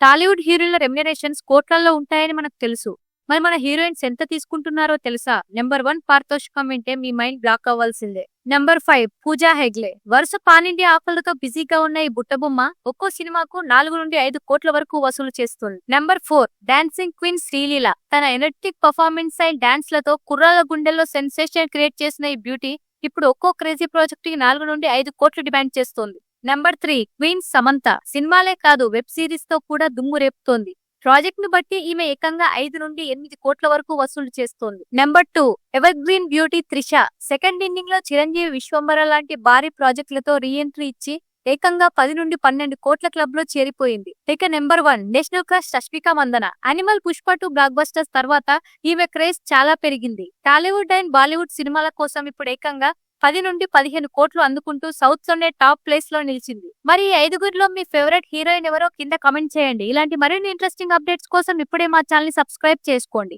టాలీవుడ్ హీరోల రెమ్యునరేషన్స్ కోట్లల్లో ఉంటాయని మనకు తెలుసు. మరి మన హీరోయిన్స్ ఎంత తీసుకుంటున్నారో తెలుసా? నెంబర్ 1 పారితోషికం వింటే మీ మైండ్ బ్లాక్ అవ్వాల్సిందే. నెంబర్ 5 పూజా హెగ్లే. వరుస పాన్ ఇండియా ఆఫర్లతో బిజీగా ఉన్న ఈ బుట్టబొమ్మ ఒక్కో సినిమాకు 4 నుండి 5 కోట్ల వరకు వసూలు చేస్తుంది. Number 4 dancing queen Sreeleela. తన ఎనర్జెటిక్ పర్ఫార్మెన్స్ స్టైల్ డాన్స్ లతో కుర్రాల గుండెల్లో సెన్సేషన్ క్రియేట్ చేసిన ఈ బ్యూటీ ఇప్పుడు ఒక్కో క్రేజీ ప్రాజెక్ట్ కి 4 నుండి 5 కోట్లు డిమాండ్ చేస్తోంది. Number 3 queen Samantha. సినిమాలే కాదు వెబ్ సిరీస్ తో కూడా దుమ్ము రేపుతోంది. ప్రాజెక్ట్ ను బట్టి ఈమె ఏకంగా 5 నుండి 8 కోట్ల వరకు వసూలు చేస్తోంది. Number 2 ever green beauty Trisha. Second inning లో చిరంజీవి విశ్వంబర లాంటి భారీ ప్రాజెక్టులతో రీ ఎంట్రీ ఇచ్చి ఏకంగా 10 నుండి 12 కోట్ల క్లబ్ లో చేరిపోయింది. ఇక number 1 national crush Rashmika Mandanna. Animal, Pushpa 2 blockbusters తర్వాత ఈమె క్రేజ్ చాలా పెరిగింది. టాలీవుడ్ అండ్ బాలీవుడ్ సినిమాల కోసం ఇప్పుడు ఏకంగా 10 నుండి 15 కోట్లు అందుకుంటూ సౌత్ లోనే టాప్ ప్లేస్ లో నిలిచింది. మరి ఈ 5గురిలో మీ ఫేవరెట్ హీరోయిన్ ఎవరో కింద కామెంట్ చేయండి. ఇలాంటి మరిన్ని ఇంట్రెస్టింగ్ అప్డేట్స్ కోసం ఇప్పుడే మా ఛానల్ ని సబ్స్క్రైబ్ చేసుకోండి.